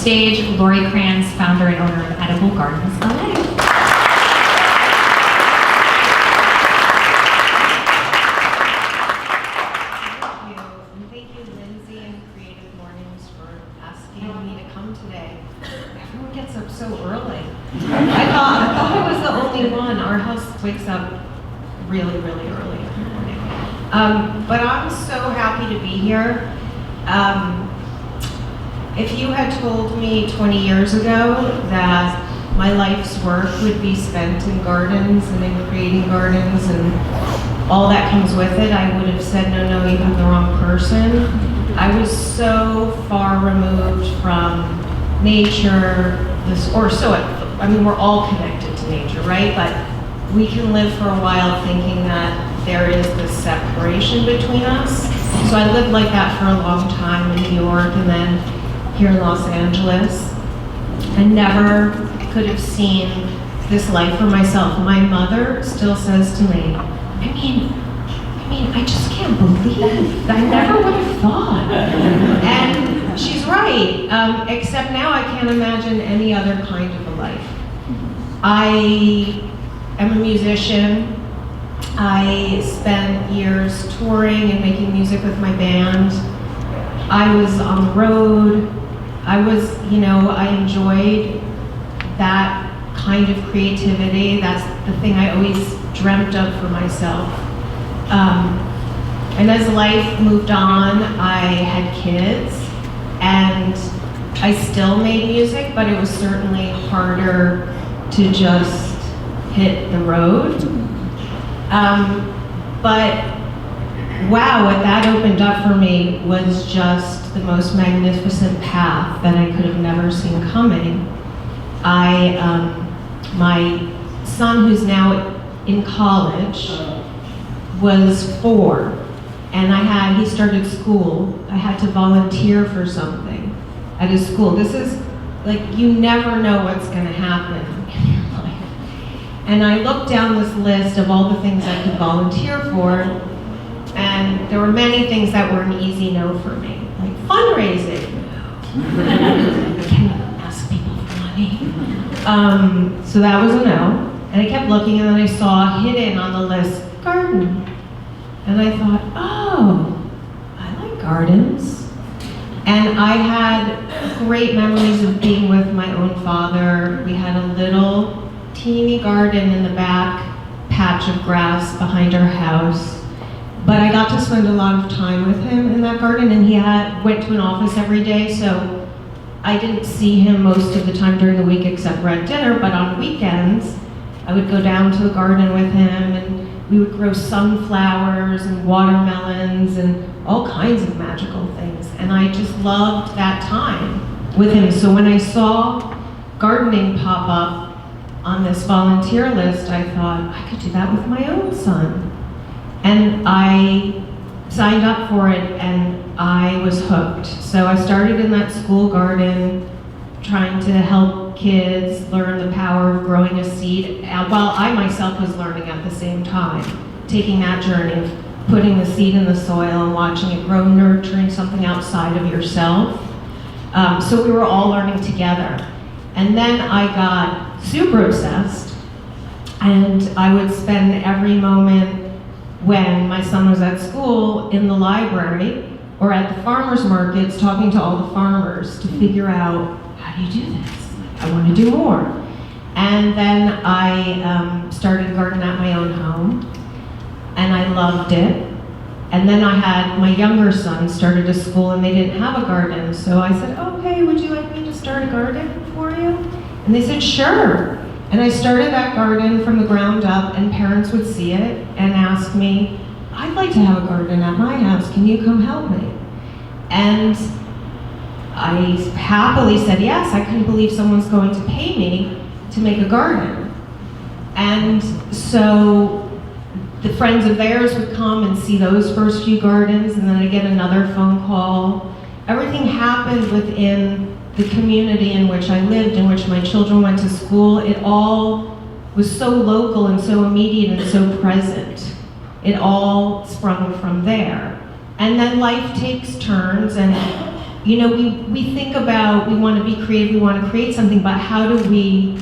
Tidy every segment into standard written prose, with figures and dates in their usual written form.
stage Lauri Kranz, founder and owner of Edible Gardens LA. Thank you, Lindsay and CreativeMornings for asking me to come today. Everyone gets up so early. I thought I was the only one. Our house wakes up really, really early in the morning. But I'm so happy to be here. If you had told me 20 years ago that my life's work would be spent in gardens and in creating gardens and all that comes with it, I would have said, no, you have the wrong person. I was so far removed from nature, we're all connected to nature, right? But we can live for a while thinking that there is this separation between us. So I lived like that for a long time in New York and then here in Los Angeles. I never could have seen this life for myself. My mother still says to me, I mean, I just can't believe, I never would have thought. And she's right, except now I can't imagine any other kind of a life. I am a musician. I spent years touring and making music with my band. I was on the road. I enjoyed that kind of creativity. That's the thing I always dreamt of for myself. And as life moved on, I had kids, and I still made music, but it was certainly harder to just hit the road. But wow, what that opened up for me was just the most magnificent path that I could have never seen coming. My son, who's now in college, was 4, and he started school. I had to volunteer for something at his school. This is like, you never know what's gonna happen in your life. And I looked down this list of all the things I could volunteer for, and there were many things that were an easy no for me, like fundraising. Can you ask people for money? So that was a no. And I kept looking, and then I saw hidden on the list, garden. And I thought, oh, I like gardens. And I had great memories of being with my own father. We had a little teeny garden in the back patch of grass behind our house. But I got to spend a lot of time with him in that garden, and he went to an office every day, so I didn't see him most of the time during the week except for at dinner, but on weekends, I would go down to the garden with him, and we would grow sunflowers and watermelons and all kinds of magical things. And I just loved that time with him. So when I saw gardening pop up on this volunteer list, I thought, I could do that with my own son. And I signed up for it, and I was hooked. So I started in that school garden, trying to help kids learn the power of growing a seed, while I myself was learning at the same time, taking that journey of putting the seed in the soil and watching it grow, nurturing something outside of yourself. So we were all learning together. And then I got super obsessed, and I would spend every moment when my son was at school in the library or at the farmers markets talking to all the farmers to figure out, how do you do this? I want to do more. And then I started gardening at my own home, and I loved it. And then my younger son started a school, and they didn't have a garden. So I said, oh, hey, would you like me to start a garden for you? And they said, sure. And I started that garden from the ground up, and parents would see it and ask me, I'd like to have a garden at my house. Can you come help me? And I happily said yes. I couldn't believe someone's going to pay me to make a garden. And so the friends of theirs would come and see those first few gardens, and then I'd get another phone call. Everything happened within the community in which I lived, in which my children went to school. It all was so local and so immediate and so present. It all sprung from there. And then life takes turns, and we think about, we want to be creative, we want to create something, but how do we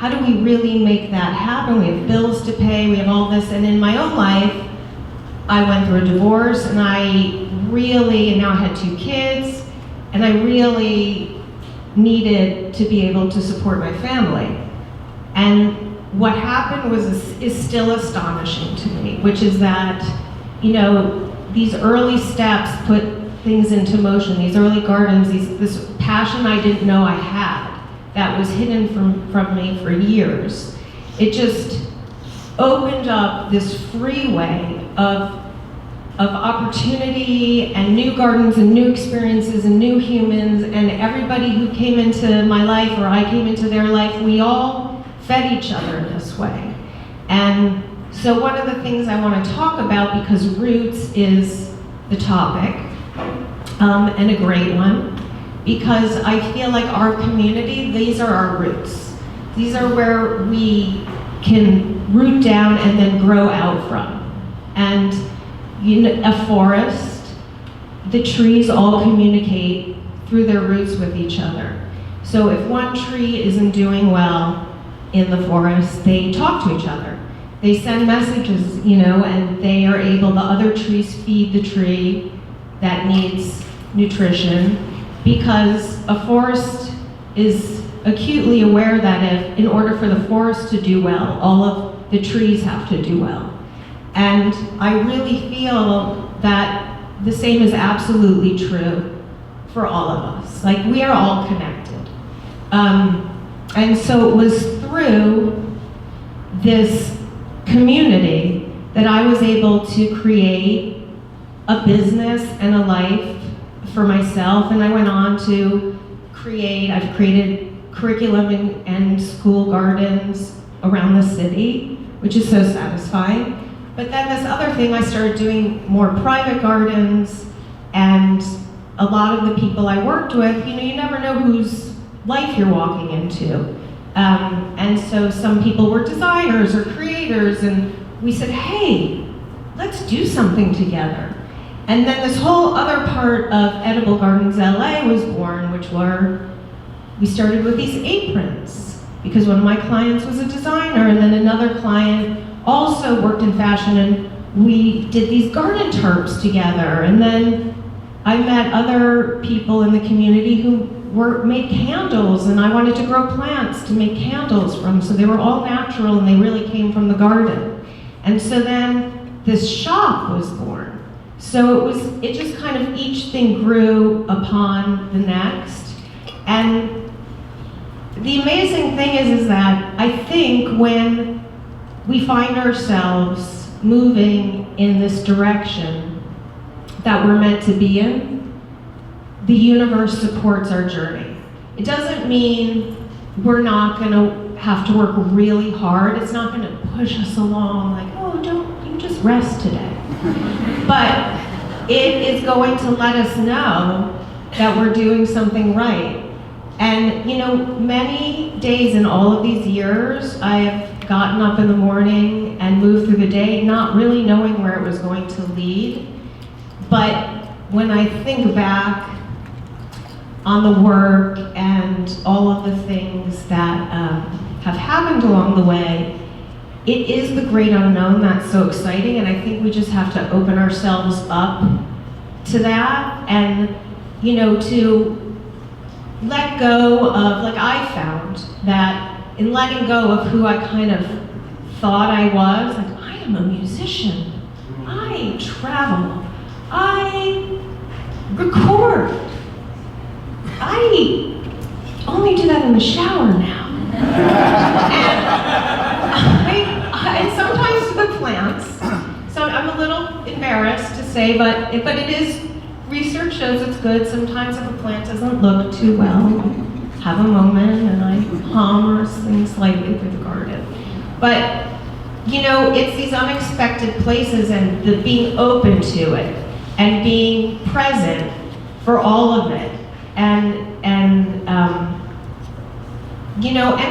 really make that happen? We have bills to pay, we have all this, and in my own life, I went through a divorce, and now I had 2 kids, and I really needed to be able to support my family. And what happened is still astonishing to me, which is that, these early steps put things into motion, these early gardens, this passion I didn't know I had that was hidden from me for years. It just opened up this freeway of opportunity and new gardens and new experiences and new humans, and everybody who came into my life or I came into their life, we all fed each other in this way. And so one of the things I want to talk about, because roots is the topic, and a great one, because I feel like our community, these are our roots. These are where we can root down and then grow out from. And a forest, the trees all communicate through their roots with each other. So if one tree isn't doing well in the forest, they talk to each other. They send messages, and they are able, the other trees feed the tree that needs nutrition, because a forest is acutely aware that in order for the forest to do well, all of the trees have to do well. And I really feel that the same is absolutely true for all of us. Like, we are all connected. And so it was through this community that I was able to create a business and a life for myself, and I went on to I've created curriculum and school gardens around the city, which is so satisfying. But then this other thing, I started doing more private gardens, and a lot of the people I worked with, you never know whose life you're walking into. And so some people were designers or creators, and we said, hey, let's do something together. And then this whole other part of Edible Gardens LA was born, we started with these aprons, because one of my clients was a designer, and then another client also worked in fashion, and we did these garden tarps together. And then I met other people in the community who made candles, and I wanted to grow plants to make candles from, so they were all natural and they really came from the garden. And so then this shop was born. So it just kind of, each thing grew upon the next. And the amazing thing is that I think when we find ourselves moving in this direction that we're meant to be in, the universe supports our journey. It doesn't mean we're not gonna have to work really hard. It's not gonna push us along like, oh, you just rest today. But it is going to let us know that we're doing something right. And many days in all of these years, I have gotten up in the morning and moved through the day not really knowing where it was going to lead. But when I think back on the work and all of the things that have happened along the way, it is the great unknown that's so exciting, and I think we just have to open ourselves up to that, and to let go of, like, I found that in letting go of who I kind of thought I was, like, I am a musician, I travel, I record, I only do that in the shower now. And sometimes with plants, so I'm a little embarrassed to say, but it is, research shows it's good. Sometimes if a plant doesn't look too well, have a moment and I hum or sing slightly through the garden. But, it's these unexpected places and the being open to it and being present for all of it. And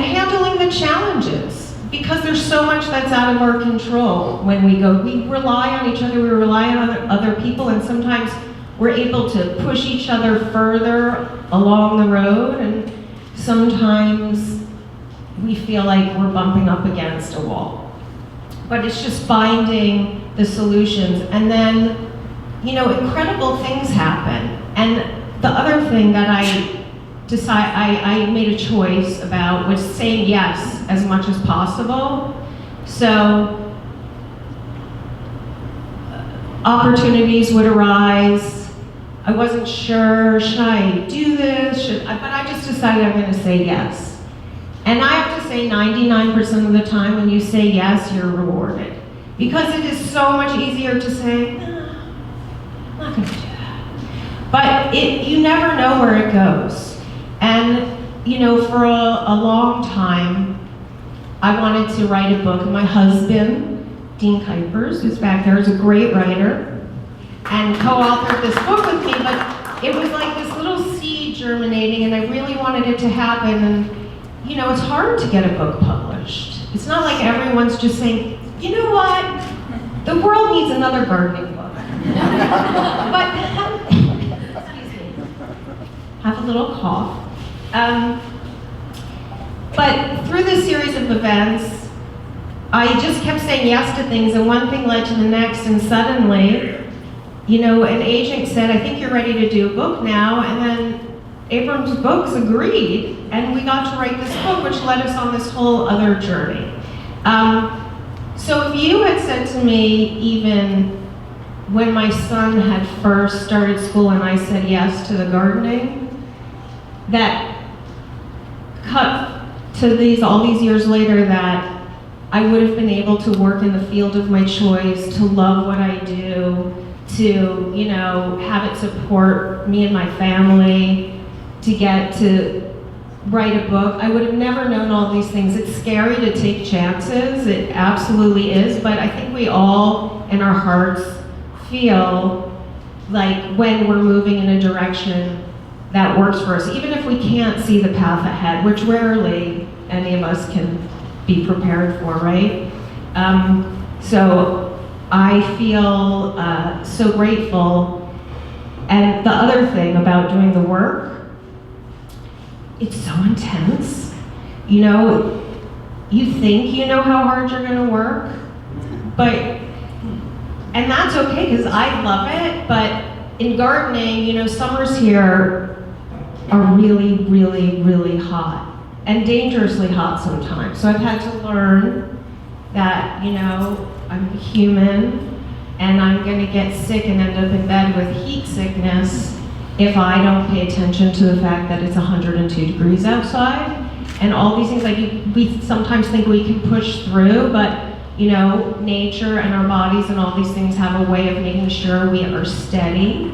handling the challenges, because there's so much that's out of our control when we go. We rely on each other, we rely on other people, and sometimes we're able to push each other further along the road, and sometimes we feel like we're bumping up against a wall. But it's just finding the solutions, and then, incredible things happen. And the other thing that I made a choice about was saying yes as much as possible. So opportunities would arise. I wasn't sure, should I do this? But I just decided I'm going to say yes. And I have to say 99% of the time when you say yes, you're rewarded. Because it is so much easier to say, no, I'm not going to do that. But you never know where it goes. And, for a long time, I wanted to write a book. My husband, Dean Kuipers, who's back there, is a great writer and co-authored this book with me, but it was like this little seed germinating, and I really wanted it to happen. And, it's hard to get a book published. It's not like everyone's just saying, you know what, the world needs another gardening book. But, excuse me, have a little cough. But through this series of events, I just kept saying yes to things, and one thing led to the next, and suddenly, an agent said, I think you're ready to do a book now, and then Abrams Books agreed, and we got to write this book, which led us on this whole other journey. So if you had said to me, even when my son had first started school and I said yes to the gardening, that cut to all these years later, that I would have been able to work in the field of my choice, to love what I do, to, have it support me and my family, to get to write a book. I would have never known all these things. It's scary to take chances, it absolutely is, but I think we all in our hearts feel like when we're moving in a direction that works for us, even if we can't see the path ahead, which rarely any of us can be prepared for, right? So I feel so grateful. And the other thing about doing the work, it's so intense. You think you know how hard you're gonna work, and that's okay, because I love it, but in gardening, summers here are really, really, really hot, and dangerously hot sometimes. So I've had to learn that, I'm human, and I'm gonna get sick and end up in bed with heat sickness if I don't pay attention to the fact that it's 102 degrees outside, and all these things, we sometimes think we can push through, but nature and our bodies and all these things have a way of making sure we are steady.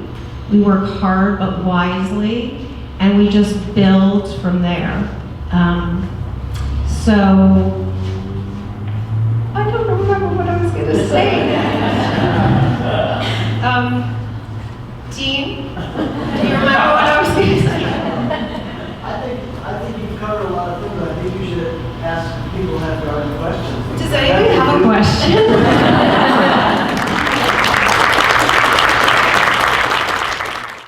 We work hard but wisely, and we just build from there. So, I don't remember what I was gonna say. Dean, do you remember what I was going to say? I think you've covered a lot of things. I think you should ask people who have questions. Does anybody have a question?